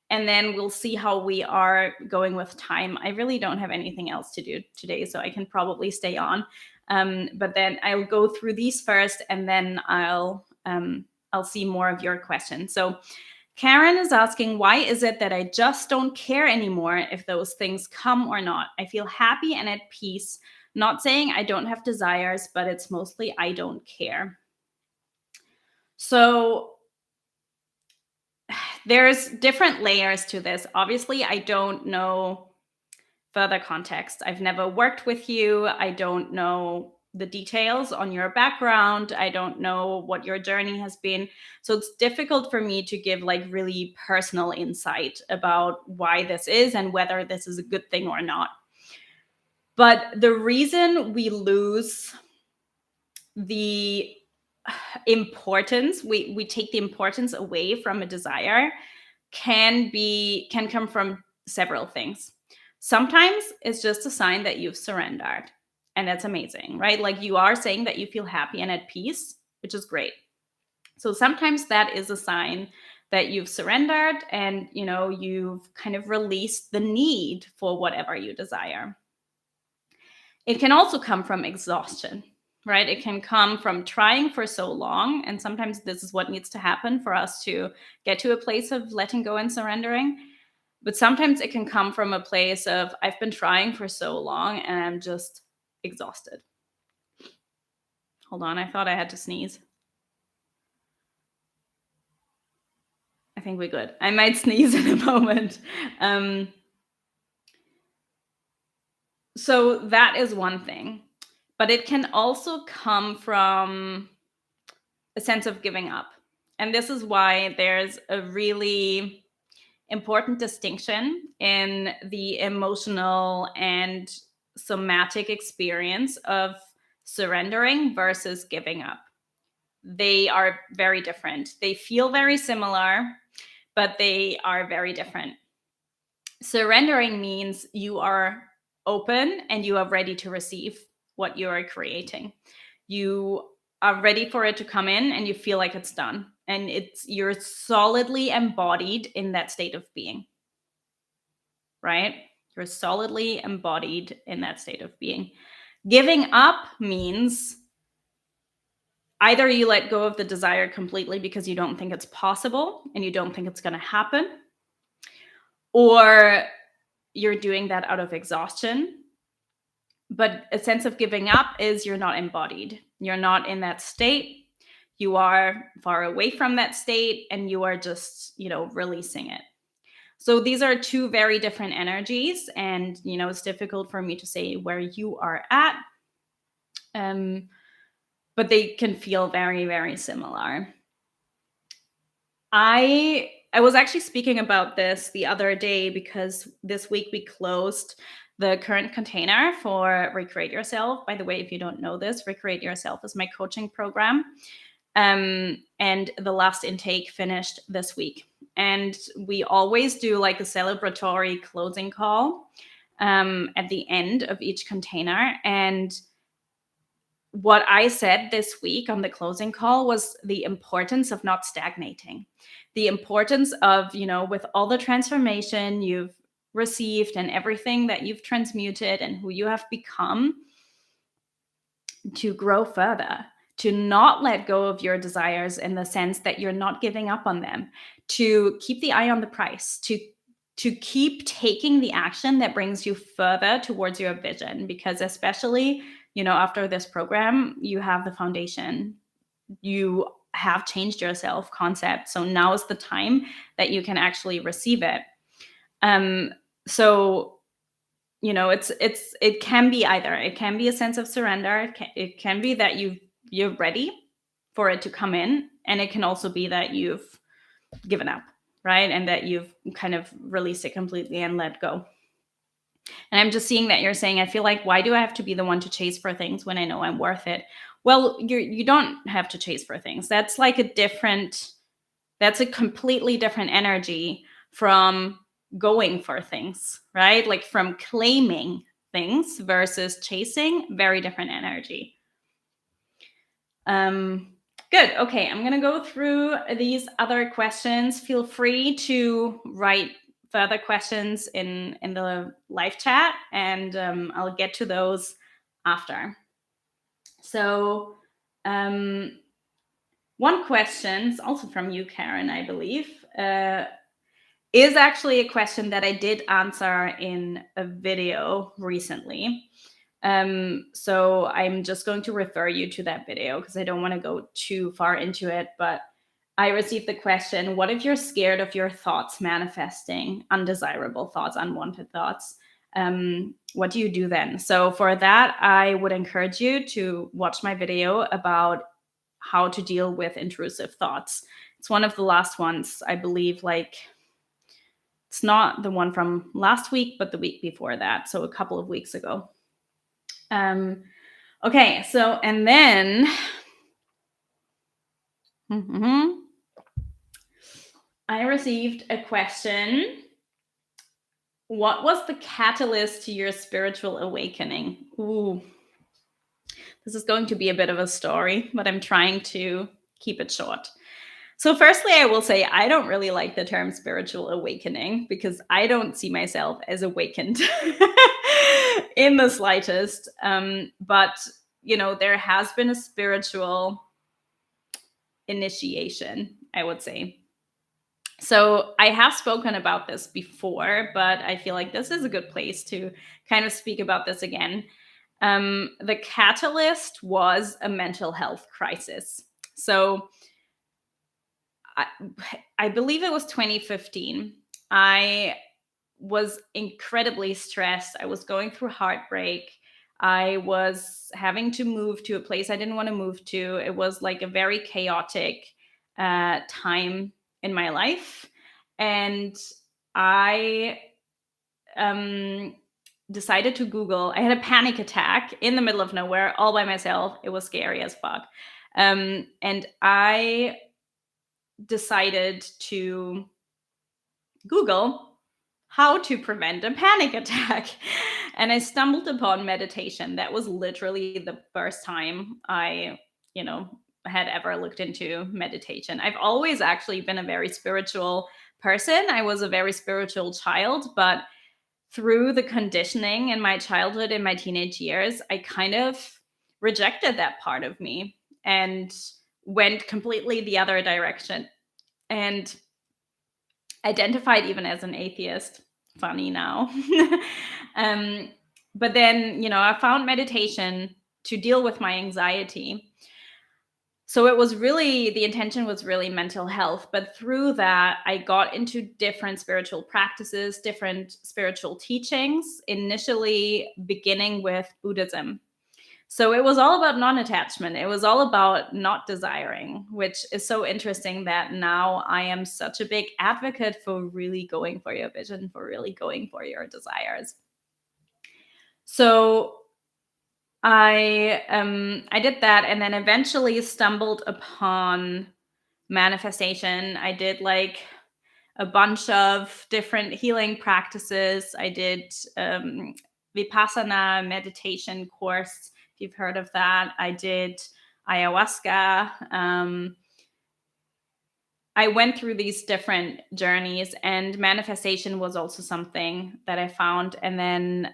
and then we'll see how we are going with time. I really don't have anything else to do today, so I can probably stay on. But then I'll go through these first, and then I'll see more of your questions. So Karen is asking, why is it that I just don't care anymore if those things come or not? I feel happy and at peace. Not saying I don't have desires, but it's mostly I don't care. So there's different layers to this. Obviously, I don't know further context. I've never worked with you. I don't know the details on your background. I don't know what your journey has been. So it's difficult for me to give like really personal insight about why this is and whether this is a good thing or not. But the reason we lose the importance, we take the importance away from a desire can come from several things. Sometimes it's just a sign that you've surrendered. And that's amazing, right? Like you are saying that you feel happy and at peace, which is great. So sometimes that is a sign that you've surrendered and, you've kind of released the need for whatever you desire. It can also come from exhaustion, right? It can come from trying for so long. And sometimes this is what needs to happen for us to get to a place of letting go and surrendering. But sometimes it can come from a place of, I've been trying for so long and I'm just exhausted. Hold on, I thought I had to sneeze. I think we're good. I might sneeze in a moment. So that is one thing. But it can also come from a sense of giving up. And this is why there's a really important distinction in the emotional and somatic experience of surrendering versus giving up. They are very different. They feel very similar, but they are very different. Surrendering means you are open and you are ready to receive what you are creating. You are ready for it to come in and you feel like it's done. And you're solidly embodied in that state of being. Right? You're solidly embodied in that state of being. Giving up means either you let go of the desire completely because you don't think it's possible and you don't think it's going to happen, or you're doing that out of exhaustion. But a sense of giving up is you're not embodied. You're not in that state. You are far away from that state and you are just, releasing it. So these are two very different energies, and it's difficult for me to say where you are at, but they can feel very, very similar. I was actually speaking about this the other day because this week we closed the current container for Recreate Yourself. By the way, if you don't know this, Recreate Yourself is my coaching program. And the last intake finished this week. And we always do like a celebratory closing call at the end of each container. And what I said this week on the closing call was the importance of not stagnating, the importance of, with all the transformation you've received and everything that you've transmuted and who you have become, to grow further, to not let go of your desires in the sense that you're not giving up on them, to keep the eye on the price, to to keep taking the action that brings you further towards your vision, because especially, after this program, you have the foundation. You have changed your self-concept. So now is the time that you can actually receive it. So it can be either. It can be a sense of surrender. It can be that you're ready for it to come in, and it can also be that you've given up, right? And that you've kind of released it completely and let go. And I'm just seeing that you're saying, I feel like, why do I have to be the one to chase for things when I know I'm worth it? Well, you don't have to chase for things. That's like that's a completely different energy from going for things, right? Like from claiming things versus chasing, very different energy. Good. Okay, I'm going to go through these other questions. Feel free to write further questions in the live chat, and I'll get to those after. So one question is also from you, Karen, I believe, is actually a question that I did answer in a video recently. So I'm just going to refer you to that video because I don't want to go too far into it. But I received the question, what if you're scared of your thoughts manifesting, undesirable thoughts, unwanted thoughts? What do you do then? So for that, I would encourage you to watch my video about how to deal with intrusive thoughts. It's one of the last ones, I believe, it's not the one from last week, but the week before that. So a couple of weeks ago. Okay, so, and then I received a question. What was the catalyst to your spiritual awakening? Ooh, this is going to be a bit of a story, but I'm trying to keep it short. So firstly, I will say I don't really like the term spiritual awakening because I don't see myself as awakened in the slightest. But, there has been a spiritual initiation, I would say. So I have spoken about this before, but I feel like this is a good place to kind of speak about this again. The catalyst was a mental health crisis. So I believe it was 2015. I was incredibly stressed. I was going through heartbreak. I was having to move to a place I didn't want to move to. It was like a very chaotic time in my life. And I decided to Google. I had a panic attack in the middle of nowhere, all by myself. It was scary as fuck. And I decided to Google how to prevent a panic attack. And I stumbled upon meditation. That was literally the first time I, had ever looked into meditation. I've always actually been a very spiritual person. I was a very spiritual child, but through the conditioning in my childhood, in my teenage years, I kind of rejected that part of me and went completely the other direction and identified even as an atheist. Funny now. But then, I found meditation to deal with my anxiety. So the intention was really mental health. But through that, I got into different spiritual practices, different spiritual teachings, initially beginning with Buddhism. So it was all about non-attachment. It was all about not desiring, which is so interesting that now I am such a big advocate for really going for your vision, for really going for your desires. So I did that, and then eventually stumbled upon manifestation. I did like a bunch of different healing practices. I did Vipassana meditation course, if you've heard of that. I did ayahuasca. I went through these different journeys, and manifestation was also something that I found. And then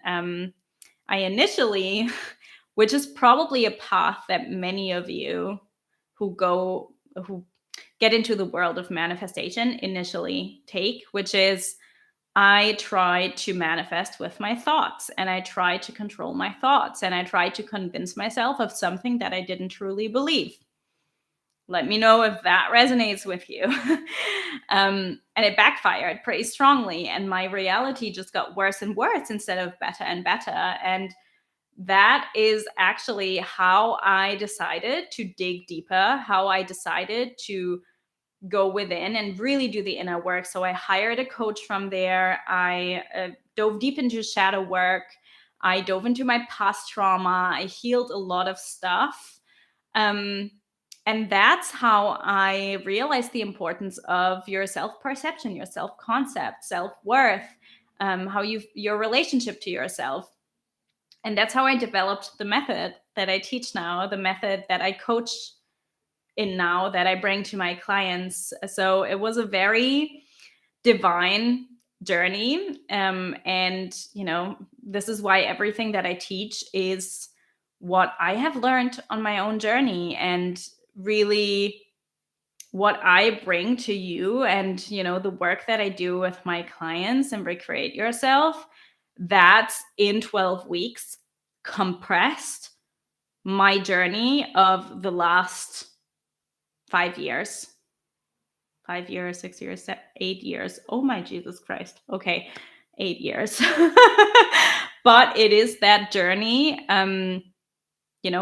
I initially, which is probably a path that many of you who get into the world of manifestation initially take, which is I tried to manifest with my thoughts, and I tried to control my thoughts, and I tried to convince myself of something that I didn't truly believe. Let me know if that resonates with you. And it backfired pretty strongly, and my reality just got worse and worse instead of better and better. And that is actually how I decided to dig deeper, how I decided to go within and really do the inner work. So I hired a coach from there. I dove deep into shadow work. I dove into my past trauma. I healed a lot of stuff. Um, and that's how I realized the importance of your self-perception, your self-concept, self-worth, your relationship to yourself. And that's how I developed the method that I teach now, the method that I coach in now, that I bring to my clients. So it was a very divine journey. And, this is why everything that I teach is what I have learned on my own journey, and really what I bring to you, and, the work that I do with my clients and Recreate Yourself, that's in 12 weeks compressed my journey of the last 5 years. 5 years, 6 years, 8 years. Oh my Jesus Christ. Okay, 8 years. But it is that journey,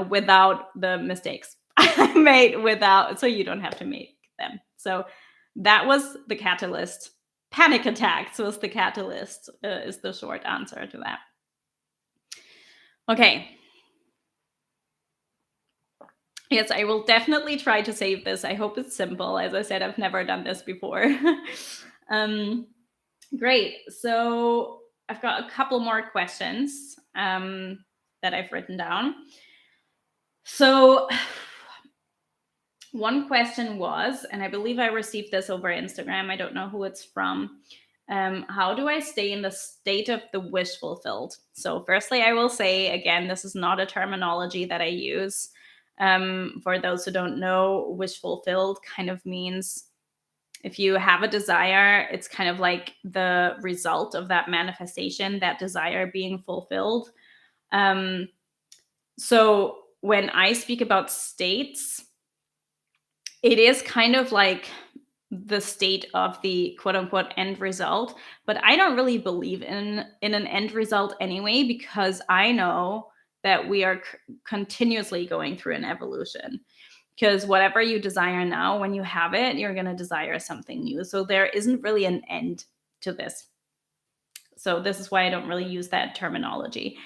without the mistakes I made, so you don't have to make them. So that was the catalyst. Panic attacks was the catalyst, is the short answer to that. Okay. Yes, I will definitely try to save this. I hope it's simple. As I said, I've never done this before. Great. So I've got a couple more questions that I've written down. So one question was, and I believe I received this over Instagram, I don't know who it's from. How do I stay in the state of the wish fulfilled? So firstly, I will say, again, this is not a terminology that I use. For those who don't know, wish fulfilled kind of means if you have a desire, it's kind of like the result of that manifestation, that desire being fulfilled. So when I speak about states, it is kind of like the state of the quote unquote end result, but I don't really believe in an end result anyway, because I know that we are continuously going through an evolution. Because whatever you desire now, when you have it, you're going to desire something new. So there isn't really an end to this. So this is why I don't really use that terminology.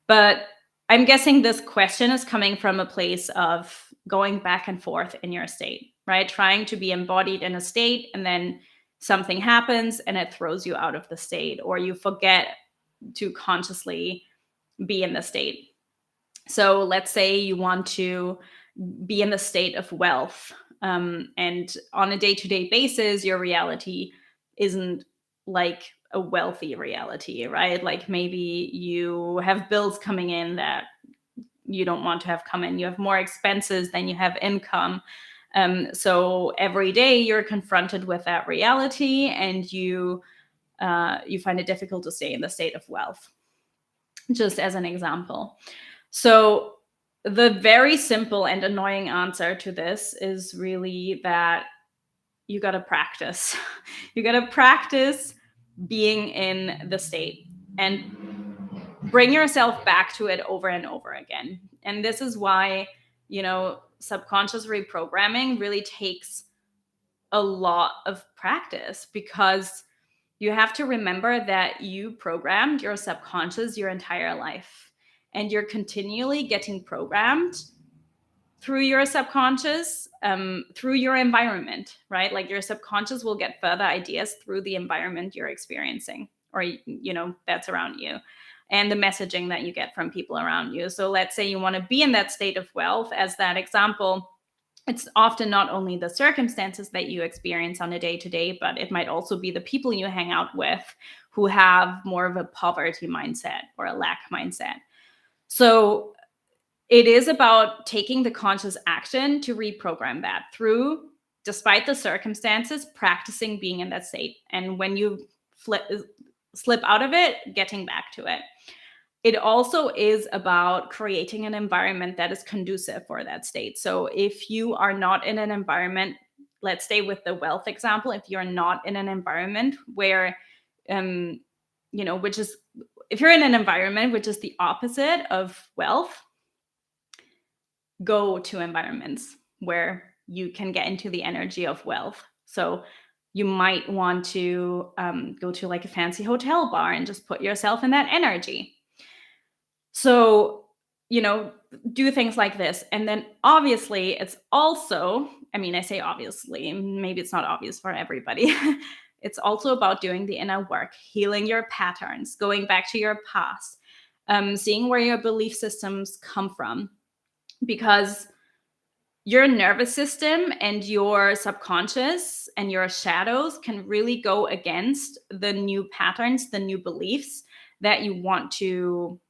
But I'm guessing this question is coming from a place of going back and forth in your state, right? Trying to be embodied in a state, and then something happens and it throws you out of the state, or you forget to consciously be in the state. So let's say you want to be in the state of wealth, and on a day-to-day basis, your reality isn't like a wealthy reality, right? Like maybe you have bills coming in that you don't want to have come in. You have more expenses than you have income. So every day you're confronted with that reality, and you find it difficult to stay in the state of wealth, just as an example. So the very simple and annoying answer to this is really that you got to practice. You got to practice being in the state and bring yourself back to it over and over again. And this is why, subconscious reprogramming really takes a lot of practice, because you have to remember that you programmed your subconscious your entire life, and you're continually getting programmed through your subconscious, through your environment, right? Like your subconscious will get further ideas through the environment you're experiencing, or, that's around you, and the messaging that you get from people around you. So let's say you want to be in that state of wealth, as that example. It's often not only the circumstances that you experience on a day-to-day, but it might also be the people you hang out with who have more of a poverty mindset or a lack mindset. So it is about taking the conscious action to reprogram that through, despite the circumstances, practicing being in that state. And when you slip out of it, getting back to it. It also is about creating an environment that is conducive for that state. So if you are not in an environment, let's stay with the wealth example, if you're not in an environment where, which is, if you're in an environment which is the opposite of wealth, go to environments where you can get into the energy of wealth. So you might want to go to like a fancy hotel bar and just put yourself in that energy. So, do things like this. And then obviously it's also, I say obviously, maybe it's not obvious for everybody. It's also about doing the inner work, healing your patterns, going back to your past, seeing where your belief systems come from. Because your nervous system and your subconscious and your shadows can really go against the new patterns, the new beliefs that you want to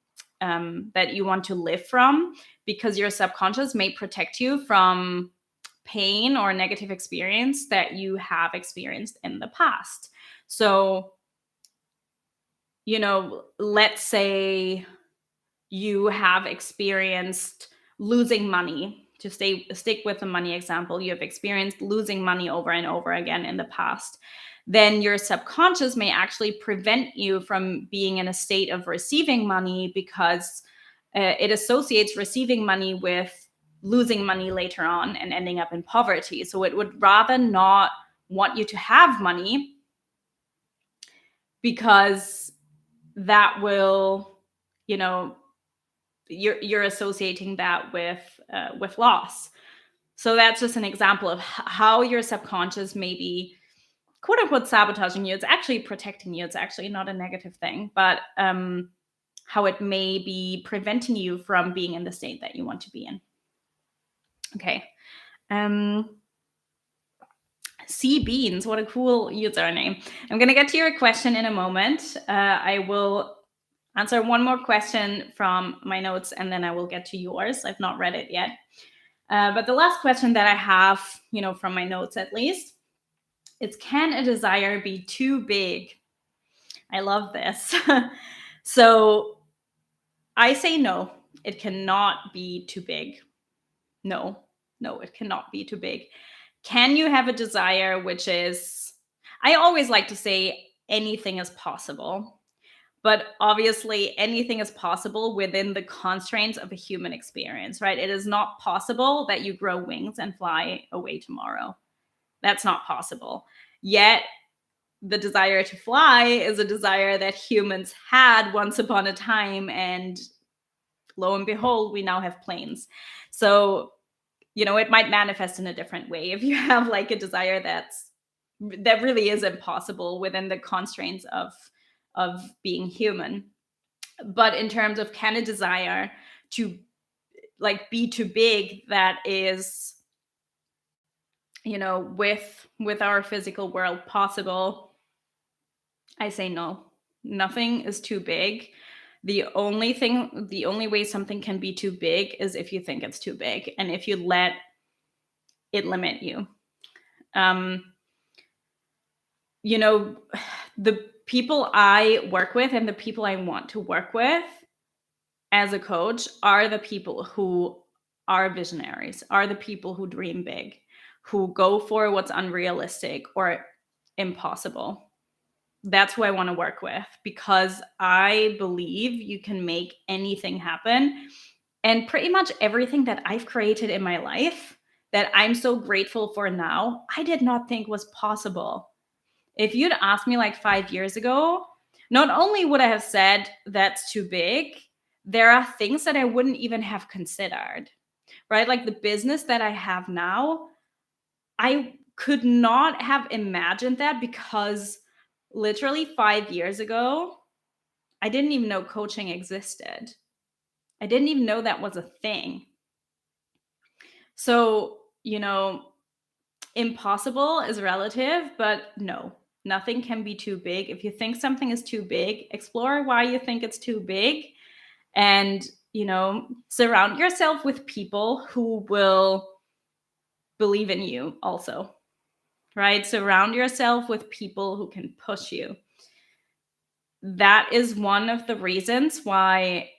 live from, because your subconscious may protect you from pain or negative experience that you have experienced in the past. So, let's say you have experienced losing money. To stick with the money example, you have experienced losing money over and over again in the past. Then your subconscious may actually prevent you from being in a state of receiving money, because it associates receiving money with losing money later on and ending up in poverty. So it would rather not want you to have money, because that will, you're associating that with loss. So that's just an example of how your subconscious may be, quote unquote, sabotaging you. It's actually protecting you. It's actually not a negative thing, but how it may be preventing you from being in the state that you want to be in. Okay. Sea Beans, what a cool username. I'm going to get to your question in a moment. I will answer one more question from my notes, and then I will get to yours. I've not read it yet. But the last question that I have, from my notes at least, it's, can a desire be too big? I love this. So I say no, it cannot be too big. No, it cannot be too big. Can you have a desire which is, I always like to say anything is possible, but obviously anything is possible within the constraints of a human experience, right? It is not possible that you grow wings and fly away tomorrow. That's not possible. Yet the desire to fly is a desire that humans had once upon a time, and lo and behold, we now have planes. So, it might manifest in a different way if you have like a desire that really is impossible within the constraints of being human. But in terms of, can a desire to like be too big that is, with our physical world possible, I say no. Nothing is too big. The only way something can be too big is if you think it's too big, and if you let it limit you. The people I work with and the people I want to work with as a coach are the people who are visionaries, are the people who dream big, who go for what's unrealistic or impossible. That's who I want to work with, because I believe you can make anything happen. And pretty much everything that I've created in my life that I'm so grateful for now, I did not think was possible. If you'd asked me like 5 years ago, not only would I have said that's too big, there are things that I wouldn't even have considered, right? Like the business that I have now, I could not have imagined that, because literally 5 years ago, I didn't even know coaching existed. I didn't even know that was a thing. So, impossible is relative, but no, nothing can be too big. If you think something is too big, explore why you think it's too big, and, surround yourself with people who will believe in you also, right? Surround yourself with people who can push you. that is one of the reasons why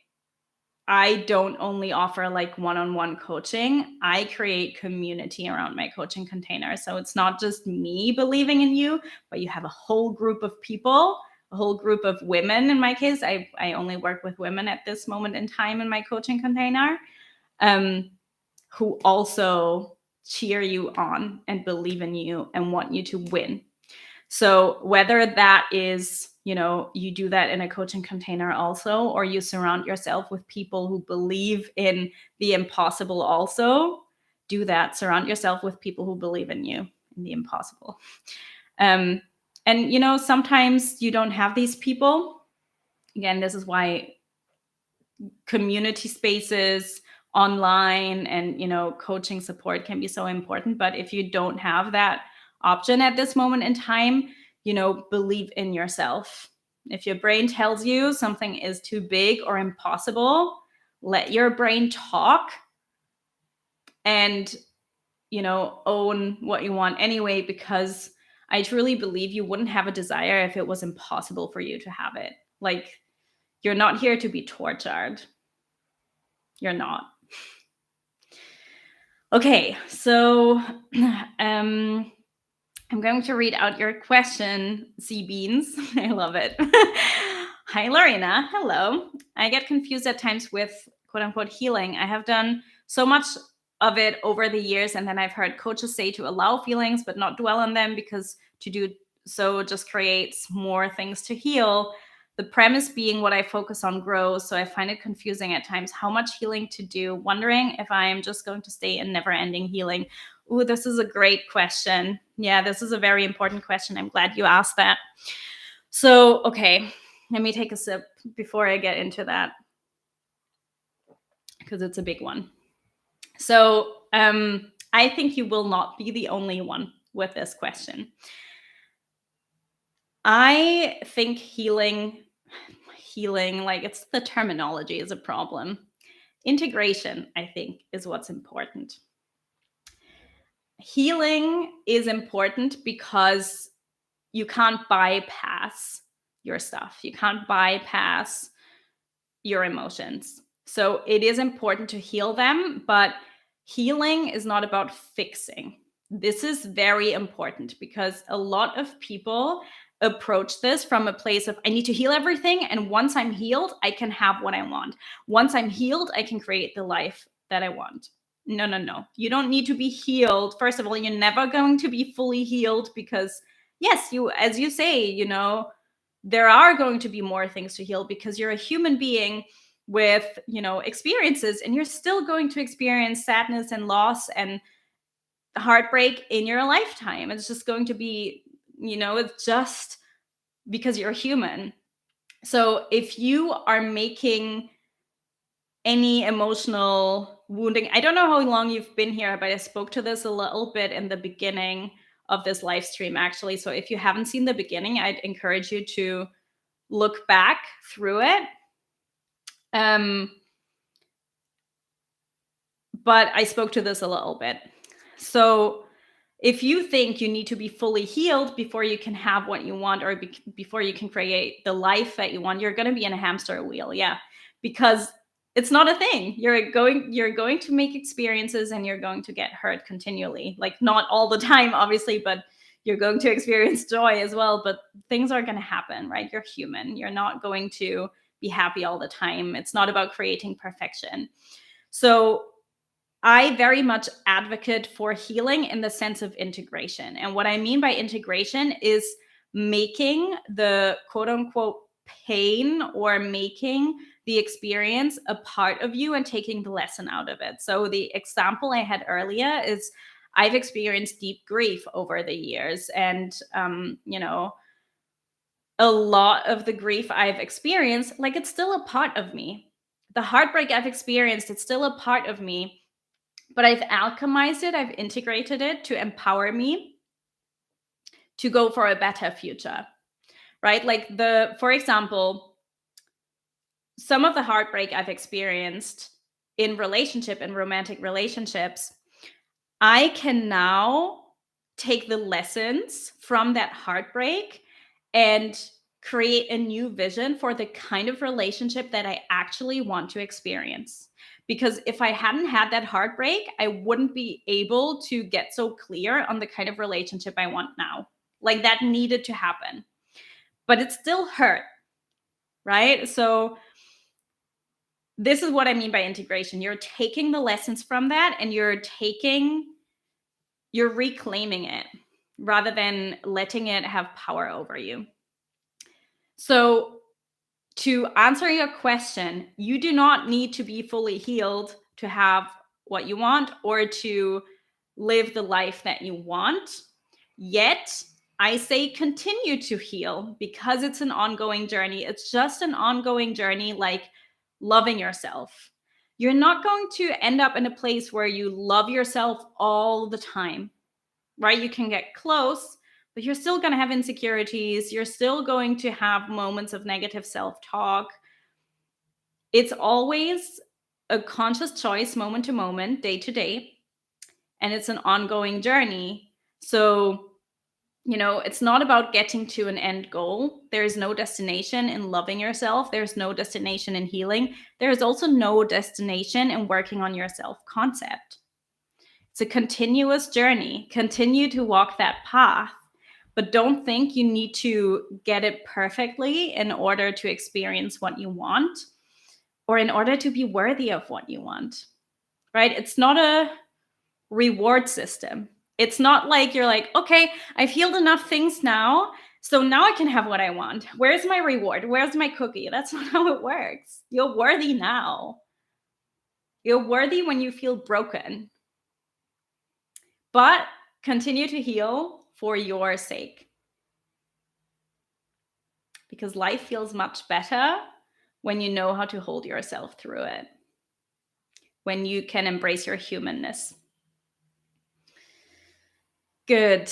I don't only offer like one-on-one coaching. I create community around my coaching container. So it's not just me believing in you, but you have a whole group of people, a whole group of women. In my case, I only work with women at this moment in time in my coaching container, who also cheer you on and believe in you and want you to win. So whether that is, you do that in a coaching container also, or you surround yourself with people who believe in the impossible also, do that. Surround yourself with people who believe in you, in the impossible. And, sometimes you don't have these people. Again, this is why community spaces online and, coaching support can be so important. But if you don't have that option at this moment in time, believe in yourself. If your brain tells you something is too big or impossible, let your brain talk and, own what you want anyway, because I truly believe you wouldn't have a desire if it was impossible for you to have it. Like, you're not here to be tortured. You're not. Okay, so I'm going to read out your question, Sea Beans. I love it. Hi, Lorena. Hello. I get confused at times with quote unquote healing. I have done so much of it over the years, and then I've heard coaches say to allow feelings but not dwell on them, because to do so just creates more things to heal. The premise being what I focus on grows, so I find it confusing at times how much healing to do, wondering if I'm just going to stay in never-ending healing. Ooh, this is a great question. Yeah, this is a very important question. I'm glad you asked that. So, okay, let me take a sip before I get into that, because it's a big one. So, I think you will not be the only one with this question. I think healing, like, it's the terminology is a problem. Integration, I think, is what's important. Healing is important because you can't bypass your stuff. You can't bypass your emotions. So it is important to heal them, but healing is not about fixing. This is very important because a lot of people approach this from a place of, I need to heal everything. And once I'm healed, I can have what I want. Once I'm healed, I can create the life that I want. No. You don't need to be healed. First of all, you're never going to be fully healed because, yes, as you say, there are going to be more things to heal because you're a human being with, experiences, and you're still going to experience sadness and loss and heartbreak in your lifetime. It's just going to be, it's just because you're human. So if you are making any emotional wounding, I don't know how long you've been here, but I spoke to this a little bit in the beginning of this live stream, actually. So if you haven't seen the beginning, I'd encourage you to look back through it. But I spoke to this a little bit. So if you think you need to be fully healed before you can have what you want, or before you can create the life that you want, you're going to be in a hamster wheel. Yeah, because it's not a thing. You're going to make experiences and you're going to get hurt continually. Like, not all the time, obviously, but you're going to experience joy as well. But things are going to happen, right? You're human. You're not going to be happy all the time. It's not about creating perfection. So I very much advocate for healing in the sense of integration. And what I mean by integration is making the quote unquote pain, or making the experience a part of you and taking the lesson out of it. So the example I had earlier is, I've experienced deep grief over the years. And, a lot of the grief I've experienced, like, it's still a part of me. The heartbreak I've experienced, it's still a part of me. But I've alchemized it, I've integrated it to empower me to go for a better future, right? Like, for example, some of the heartbreak I've experienced in romantic relationships, I can now take the lessons from that heartbreak and create a new vision for the kind of relationship that I actually want to experience. Because if I hadn't had that heartbreak, I wouldn't be able to get so clear on the kind of relationship I want now. Like that needed to happen, but it still hurt, right? So this is what I mean by integration. You're taking the lessons from that and you're reclaiming it rather than letting it have power over you. So to answer your question, you do not need to be fully healed to have what you want or to live the life that you want. Yet, I say continue to heal because it's an ongoing journey. It's just an ongoing journey, like loving yourself. You're not going to end up in a place where you love yourself all the time, right? You can get close, but you're still going to have insecurities. You're still going to have moments of negative self-talk. It's always a conscious choice, moment to moment, day to day, and it's an ongoing journey. So, it's not about getting to an end goal. There is no destination in loving yourself. There's no destination in healing. There is also no destination in working on your self-concept. It's a continuous journey. Continue to walk that path, but don't think you need to get it perfectly in order to experience what you want or in order to be worthy of what you want, right? It's not a reward system. It's not like you're like, okay, I've healed enough things now, so now I can have what I want. Where's my reward? Where's my cookie? That's not how it works. You're worthy now. You're worthy when you feel broken. But continue to heal for your sake. Because life feels much better when you know how to hold yourself through it. When you can embrace your humanness. Good.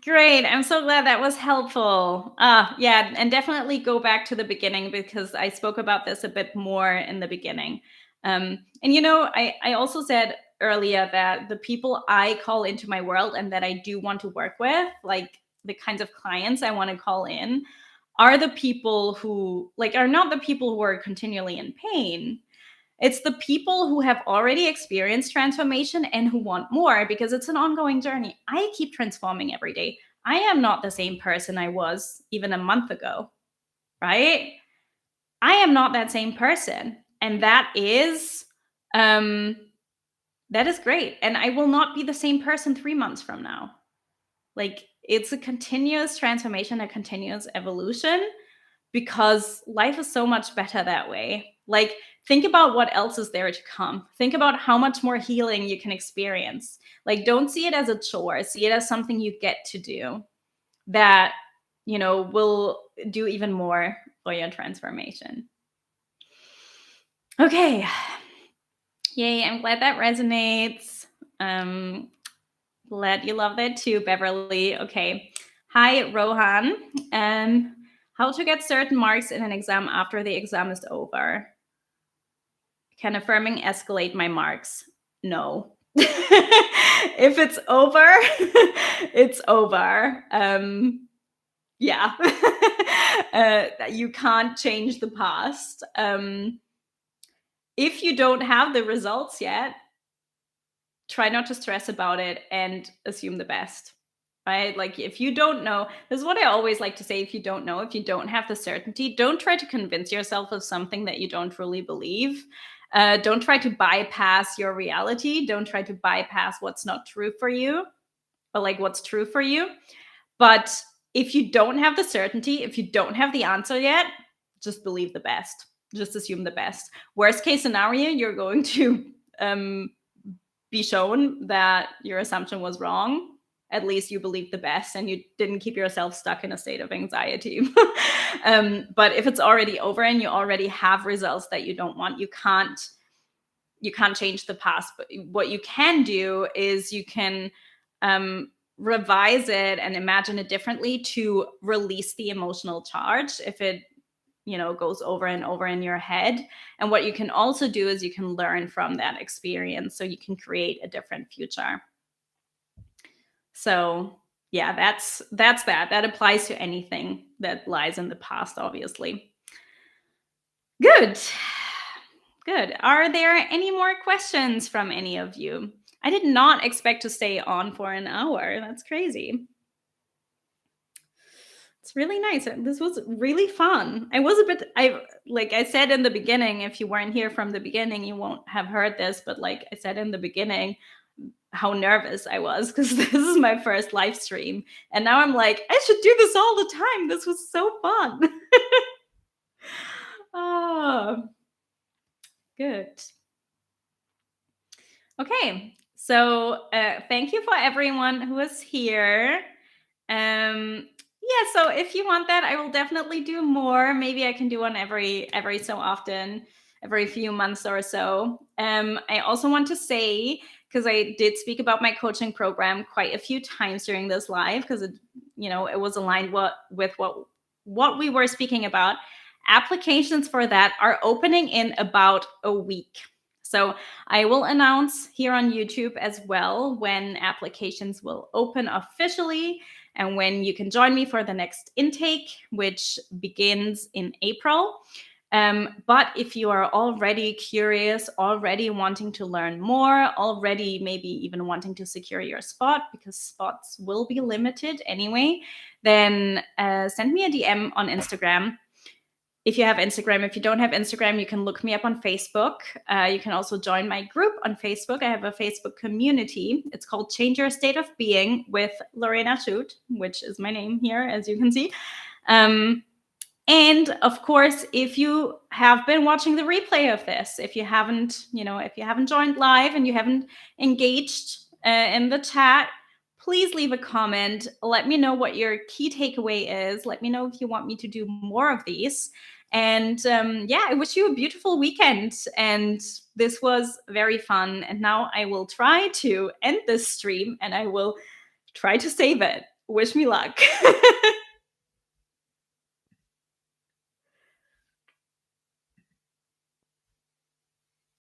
Great. I'm so glad that was helpful. Yeah, and definitely go back to the beginning because I spoke about this a bit more in the beginning. And I also said earlier that the people I call into my world and that I do want to work with, like the kinds of clients I want to call in, are the people who are not the people who are continually in pain. It's the people who have already experienced transformation and who want more because it's an ongoing journey. I keep transforming every day. I am not the same person I was even a month ago, right? I am not that same person. And that is great. And I will not be the same person 3 months from now. Like it's a continuous transformation, a continuous evolution because life is so much better that way. Like, think about what else is there to come. Think about how much more healing you can experience. Like, don't see it as a chore. See it as something you get to do that, will do even more for your transformation. Okay. Yay, I'm glad that resonates. Glad you love that too, Beverly. Okay. Hi, Rohan. How to get certain marks in an exam after the exam is over? Can affirming escalate my marks? No. If it's over, it's over. Yeah. You can't change the past. If you don't have the results yet, try not to stress about it and assume the best. Right? Like if you don't know, this is what I always like to say. If you don't know, if you don't have the certainty, don't try to convince yourself of something that you don't truly believe. Don't try to bypass your reality. Don't try to bypass what's not true for you, but like what's true for you. But if you don't have the certainty, if you don't have the answer yet, just believe the best. Just assume the best. Worst case scenario, you're going to be shown that your assumption was wrong. At least you believed the best and you didn't keep yourself stuck in a state of anxiety. But if it's already over and you already have results that you don't want, you can't change the past. But what you can do is you can revise it and imagine it differently to release the emotional charge if it goes over and over in your head. And what you can also do is you can learn from that experience so you can create a different future. So Yeah, that's that. That applies to anything that lies in the past, obviously. Good. Good. Are there any more questions from any of you? I did not expect to stay on for an hour. That's crazy. It's really nice. This was really fun. I was a bit I like I said in the beginning, if you weren't here from the beginning, you won't have heard this, but like I said in the beginning, how nervous I was because this is my first live stream. And now I'm like, I should do this all the time. This was so fun. Oh, good. Okay. So thank you for everyone who is here. Yeah, so if you want that, I will definitely do more. Maybe I can do one every so often, every few months or so. I also want to say, because I did speak about my coaching program quite a few times during this live, because it was aligned with what we were speaking about. Applications for that are opening in about a week. So I will announce here on YouTube as well when applications will open officially and when you can join me for the next intake, which begins in April. But if you are already curious, already wanting to learn more, already maybe even wanting to secure your spot, because spots will be limited anyway, then send me a DM on Instagram. If you have Instagram. If you don't have Instagram, you can look me up on Facebook. You can also join my group on Facebook. I have a Facebook community. It's called Change Your State of Being with Lorena Schuth, which is my name here, as you can see. And of course, if you have been watching the replay of this, if you haven't joined live and you haven't engaged in the chat, please leave a comment. Let me know what your key takeaway is. Let me know if you want me to do more of these. And I wish you a beautiful weekend. And this was very fun. And now I will try to end this stream and I will try to save it. Wish me luck.